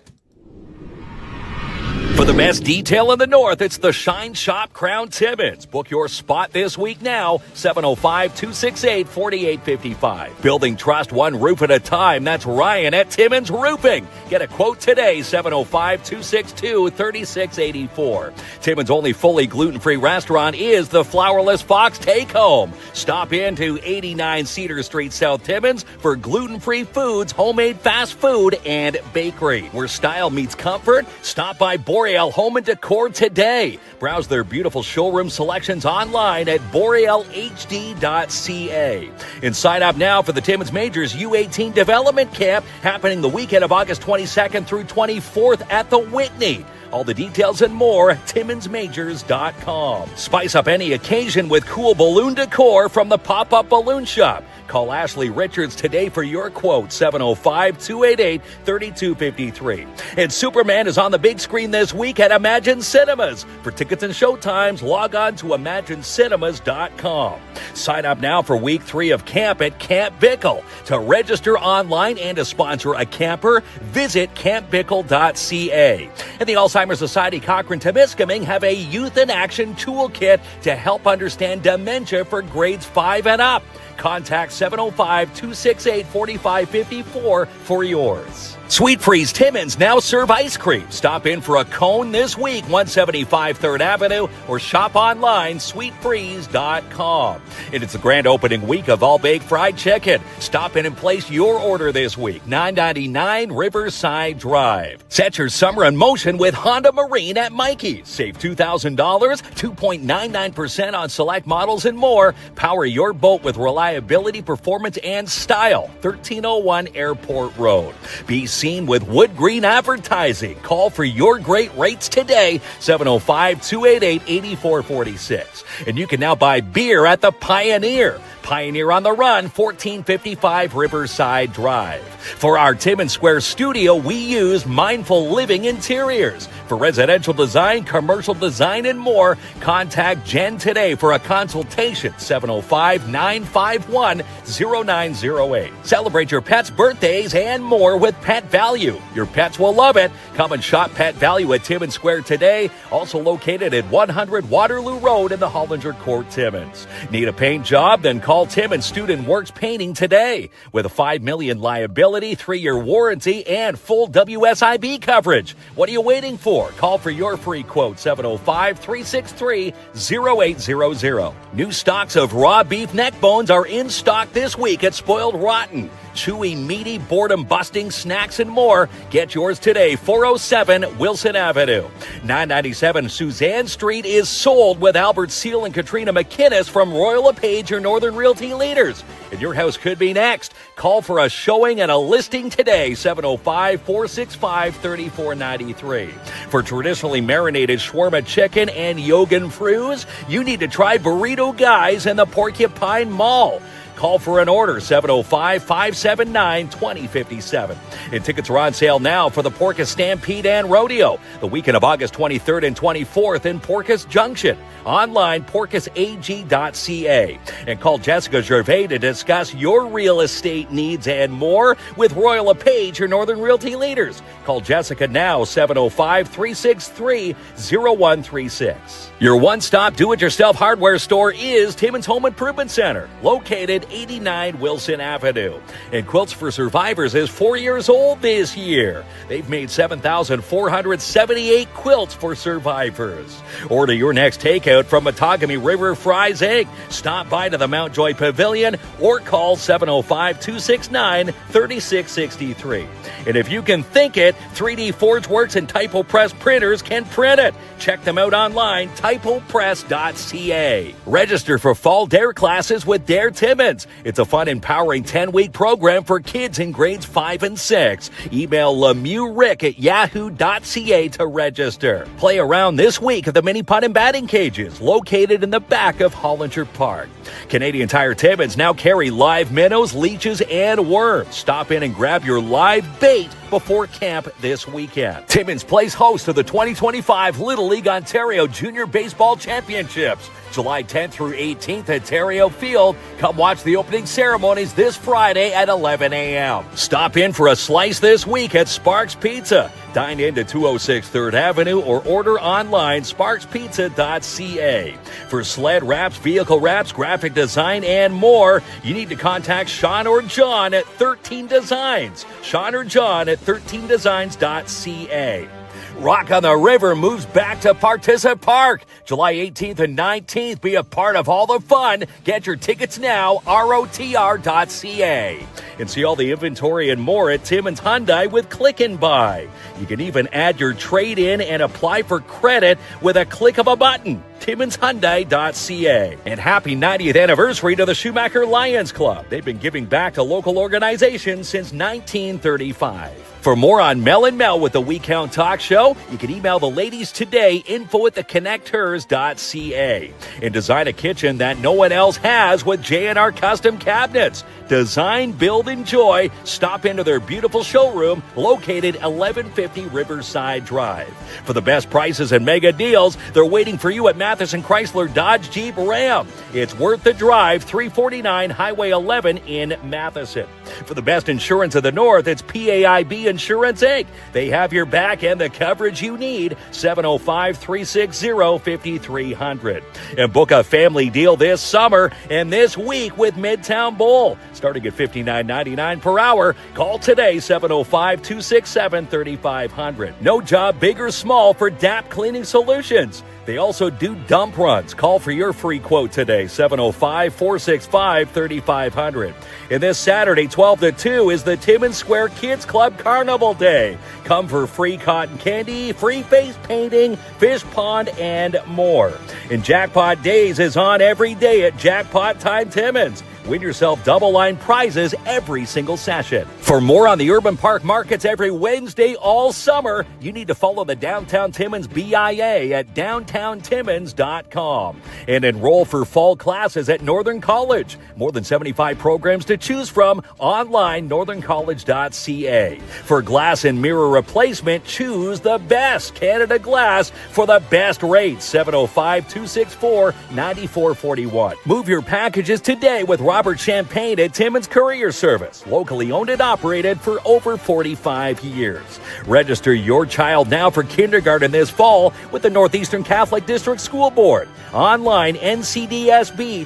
For the best detail in the north, it's the Shine Shop Crown Timmins. Book your spot this week now, 705-268-4855. Building trust one roof at a time. That's Ryan at Timmins Roofing. Get a quote today, 705-262-3684. Timmins' only fully gluten-free restaurant is the Flourless Fox Take Home. Stop into 89 Cedar Street, South Timmins for gluten-free foods, homemade fast food, and bakery. Where style meets comfort, stop by Boreal Home and Decor today. Browse their beautiful showroom selections online at borealhd.ca. And sign up now for the Timmins Majors U18 Development Camp happening the weekend of August 22nd through 24th at the Whitney. All the details and more at TimminsMajors.com. Spice up any occasion with cool balloon decor from the Pop-Up Balloon Shop. Call Ashley Richards today for your quote, 705-288-3253. And Superman is on the big screen this week at Imagine Cinemas. For tickets and showtimes, log on to ImagineCinemas.com. Sign up now for week 3 of camp at Camp Bickle. To register online and to sponsor a camper, visit campbickle.ca. And the Alzheimer's Society Cochrane-Temiskaming have a Youth in Action Toolkit to help understand dementia for grades 5 and up. Contact 705-268-4554 for yours. Sweet Freeze Timmins now serve ice cream. Stop in for a cone this week, 175 3rd Avenue, or shop online, sweetfreeze.com. And it's the grand opening week of All Baked Fried Chicken. Stop in and place your order this week, 999 Riverside Drive. Set your summer in motion with Honda Marine at Mikey's. Save $2,000, 2.99% on select models and more. Power your boat with reliability, performance, and style. 1301 Airport Road. Be seen with Wood Green Advertising. Call for your great rates today, 705-288-8446. And you can now buy beer at the Pioneer. Pioneer on the Run, 1455 Riverside Drive. For our Timmins Square studio, we use Mindful Living Interiors. For residential design, commercial design, and more, contact Jen today for a consultation, 705-951-0908. Celebrate your pet's birthdays and more with Pet Value. Your pets will love it. Come and shop Pet Value at Timmins Square today, also located at 100 Waterloo Road in the Hollinger Court, Timmins. Need a paint job? Then call Timmins Student Works Painting today. With a $5 million liability, 3-year warranty, and full WSIB coverage. What are you waiting for? Call for your free quote, 705-363-0800. New stocks of raw beef neck bones are in stock this week at Spoiled Rotten. Chewy, meaty, boredom-busting snacks and more. Get yours today, 407 Wilson Avenue. 997 Suzanne Street is sold with Albert Seal and Katrina McKinnis from Royal LePage, your Northern Realty leaders. And your house could be next. Call for a showing and a listing today, 705-465-3493. For traditionally marinated shawarma chicken and Yogan Frus, you need to try Burrito Guys in the Porcupine Mall. Call for an order, 705-579-2057. And tickets are on sale now for the Porcus Stampede and Rodeo, the weekend of August 23rd and 24th in Porcus Junction. Online, porcusag.ca. And call Jessica Gervais to discuss your real estate needs and more with Royal LePage, your Northern Realty leaders. Call Jessica now, 705-363-0136. Your one-stop do-it-yourself hardware store is Timmins Home Improvement Center, located 89 Wilson Avenue. And Quilts for Survivors is 4 years old this year. They've made 7,478 quilts for survivors. Order your next takeout from Matagami River Fries Inc. Stop by to the Mount Joy Pavilion or call 705-269-3663. And if you can think it, 3D ForgeWorks and Typo Press printers can print it. Check them out online, typopress.ca. Register for fall DARE classes with DARE Timmins. It's a fun, empowering 10-week program for kids in grades 5 and 6. Email LemieuxRick@yahoo.ca to register. Play around this week at the mini putt and batting cages located in the back of Hollinger Park. Canadian Tire Timmins now carry live minnows, leeches, and worms. Stop in and grab your live bait before camp this weekend. Timmins plays host to the 2025 Little League Ontario Junior Baseball Championships, July 10th through 18th at Ontario Field. Come watch watch the opening ceremonies this Friday at 11 a.m. Stop in for a slice this week at Sparks Pizza. Dine in to 206 3rd Avenue or order online sparkspizza.ca. For sled wraps, vehicle wraps, graphic design, and more, you need to contact Sean or John at 13 Designs. Sean or John at 13designs.ca. Rock on the River moves back to Partizza Park. July 18th and 19th. Be a part of all the fun. Get your tickets now, ROTR.ca. And see all the inventory and more at Timmins Hyundai with Click and Buy. You can even add your trade-in and apply for credit with a click of a button. TimminsHyundai.ca. And happy 90th anniversary to the Schumacher Lions Club. They've been giving back to local organizations since 1935. For more on Mel and Mel with the We Count Talk Show, you can email the ladies today, info@theconnectors.ca. And design a kitchen that no one else has with J&R Custom Cabinets. Design, build, enjoy. Stop into their beautiful showroom located 1150 Riverside Drive. For the best prices and mega deals, they're waiting for you at Matheson Chrysler Dodge Jeep Ram. It's worth the drive, 349 Highway 11 in Matheson. For the best insurance of the North, it's PAIB Insurance Inc. They have your back and the coverage you need. 705-360-5300. And book a family deal this summer and this week with Midtown Bowl. Starting at $59.99 per hour. Call today, 705-267-3500. No job big or small for DAP Cleaning Solutions. They also do dump runs. Call for your free quote today, 705-465-3500. And this Saturday, 12 to 2, is the Timmins Square Kids Club Carnival Day. Come for free cotton candy, free face painting, fish pond, and more. And Jackpot Days is on every day at Jackpot Time Timmins. Win yourself double line prizes every single session. For more on the Urban Park Markets every Wednesday all summer, you need to follow the Downtown Timmins BIA at downtowntimmins.com and enroll for fall classes at Northern College. More than 75 programs to choose from online, northerncollege.ca. For glass and mirror replacement, choose the best Canada Glass for the best rates, 705-264-9441. Move your packages today with Robert Champagne at Timmins Courier Service, locally owned and operated for over 45 years. Register your child now for kindergarten this fall with the Northeastern Catholic District School Board. Online, ncdsb.on.ca.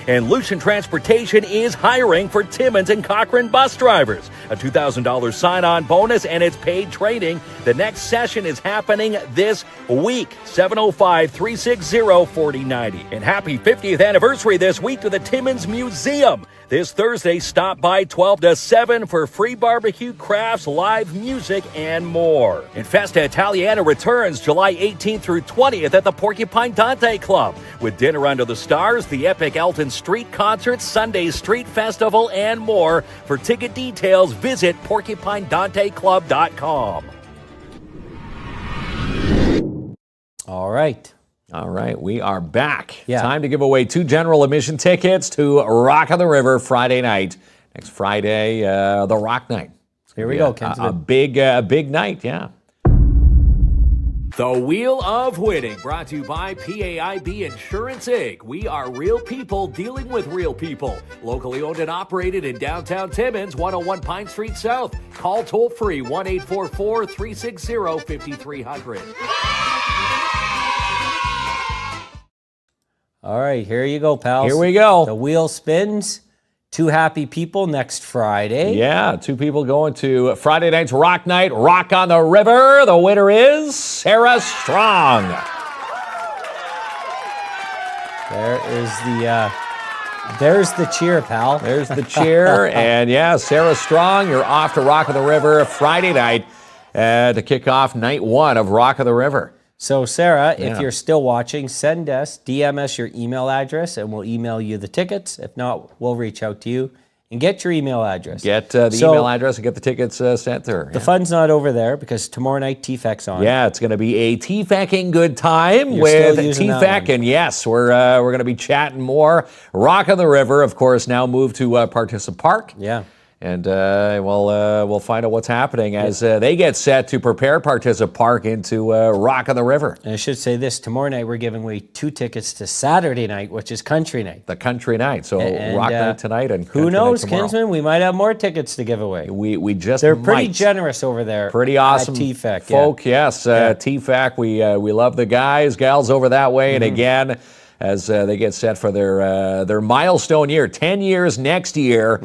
And Lucian Transportation is hiring for Timmins and Cochrane bus drivers. A $2,000 sign-on bonus and it's paid training. The next session is happening this week, 705-360-4090. And happy 50th anniversary this week to the Timmins Museum. This Thursday, stop by 12 to 7 for free barbecue, crafts, live music, and more. And Festa Italiana returns July 18th through 20th at the Porcupine Dante Club with dinner under the stars, the epic Elton Street concert, Sunday Street Festival, and more. For ticket details, visit porcupinedanteclub.com. All right. All right, we are back. Yeah. Time to give away 2 general admission tickets to Rock on the River Friday night. Next Friday, the Rock Night. Here we go, Ken. A big night, yeah. The Wheel of Winning, brought to you by PAIB Insurance Inc. We are real people dealing with real people. Locally owned and operated in downtown Timmins, 101 Pine Street South. Call toll free 1-844-360-5300. All right, here you go, pals. Here we go. The wheel spins. 2 happy people next Friday. Yeah, 2 people going to Friday night's Rock Night, Rock on the River. The winner is Sarah Strong. There's the cheer, pal. There's the cheer. And yeah, Sarah Strong, you're off to Rock on the River Friday night to kick off night 1 of Rock on the River. So, Sarah, if you're still watching, DM us your email address, and we'll email you the tickets. If not, we'll reach out to you and get your email address. Get the email address and get the tickets sent to her. The fun's not over there because tomorrow night TFEC's on. Yeah, it's going to be a TFECing good time with TFEC, and yes, we're going to be chatting more. Rock on the River, of course, now moved to Partizza Park. Yeah. And we'll find out what's happening as they get set to prepare Partizan Park into Rock on the River. And I should say this, tomorrow night we're giving away 2 tickets to Saturday night, which is Country Night. The Country Night. So Rock Night tonight and who Country knows, Night tomorrow. Kinsman, we might have more tickets to give away. They're Pretty generous over there. Pretty awesome at TFAC, folk, yes. TFAC, we love the guys, gals over that way. And again, as they get set for their milestone year, 10 years next year,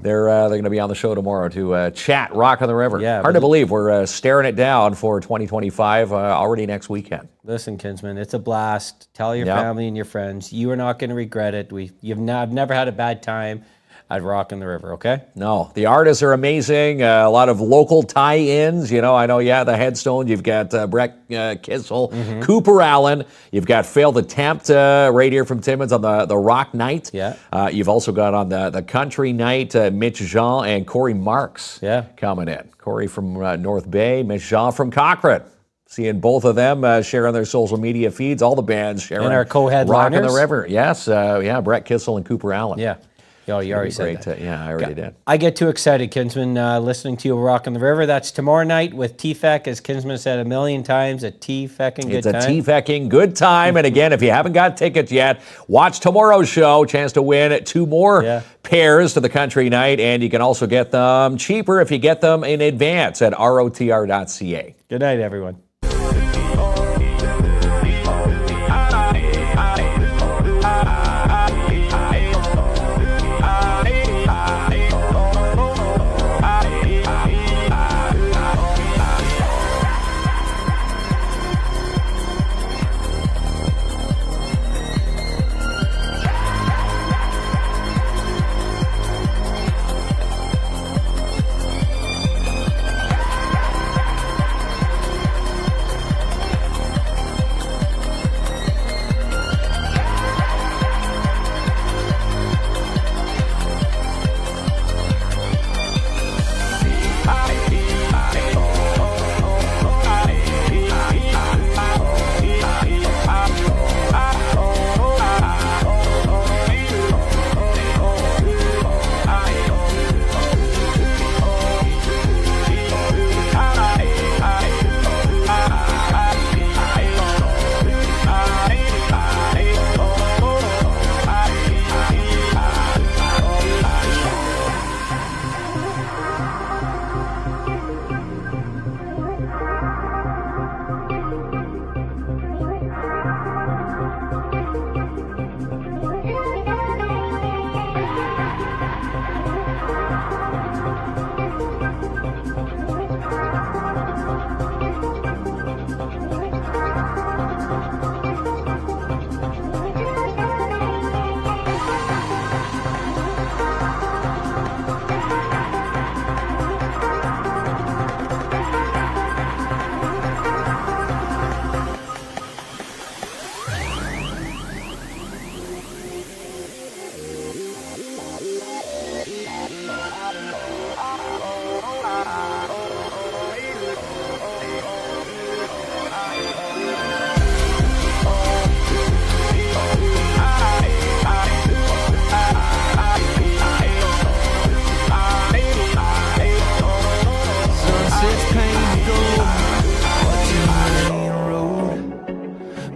they're going to be on the show tomorrow to chat Rock on the River. Yeah, hard to believe we're staring it down for 2025 already next weekend. Listen, Kinsman, it's a blast. Tell your family and your friends. You are not going to regret it. I've never had a bad time at Rock on the River, okay? No, the artists are amazing. A lot of local tie-ins. You know, I know, the Headstone. You've got Brett Kissel, Cooper Allen. You've got Fail the Tempt right here from Timmins on the Rock Night. Yeah. You've also got on the Country Night, Mitch Jean and Corey Marks coming in. Corey from North Bay, Mitch Jean from Cochrane. Seeing both of them sharing their social media feeds, all the bands sharing. And our co-headliners. Rock on the River. Yes, Brett Kissel and Cooper Allen. Yeah. Oh, you already said that. I already did. I get too excited, Kinsman, listening to you Rock on the River. That's tomorrow night with TFAC, as Kinsman said a million times, a T-fecking good time. It's a T-fecking good time. And again, if you haven't got tickets yet, watch tomorrow's show. Chance to win 2 more pairs to the Country Night. And you can also get them cheaper if you get them in advance at ROTR.ca. Good night, everyone.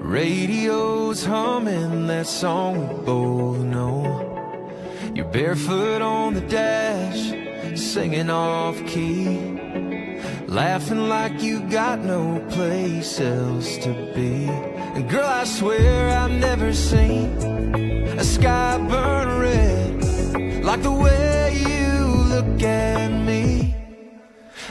Radio's humming that song we both know. You're barefoot on the dash, singing off key, laughing like you got no place else to be. And girl, I swear I've never seen a sky burn red like the way you look at me.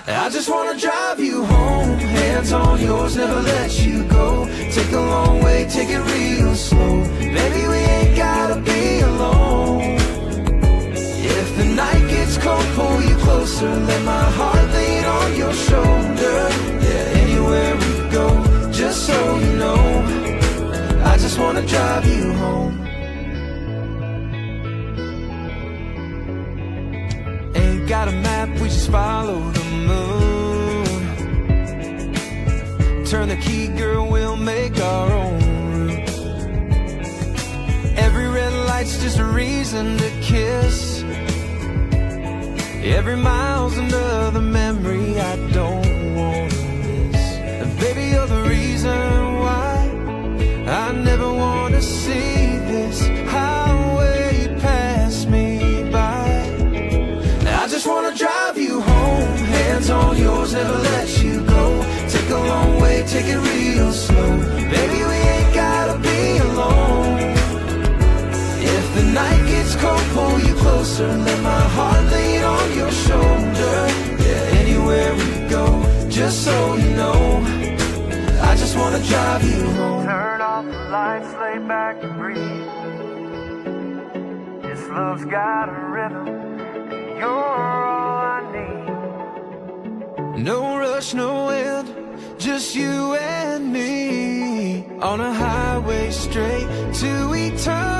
I just wanna drive you home, hands on yours, never let you go. Take a long way, take it real slow. Baby, we ain't gotta be alone. If the night gets cold, pull you closer, let my heart lean on your shoulder. Yeah, anywhere we go, just so you know, I just wanna drive you home. Ain't got a map, we just follow the moon. Turn the key, girl, we'll make our own route. Every red light's just a reason to kiss. Every mile's another memory I don't want to miss. And baby, you're the reason why I never want to see this highway pass me by. I just want to drive you home, hands on yours, never let you go. Take a long way, take it real slow. Baby, we ain't gotta be alone. If the night gets cold, pull you closer, let my heart lean on your shoulder. Yeah, anywhere we go, just so you know, I just wanna drive you home. Turn off the lights, lay back and breathe. This love's got a rhythm, and you're all I need. No rush, no end, just you and me on a highway straight to eternity.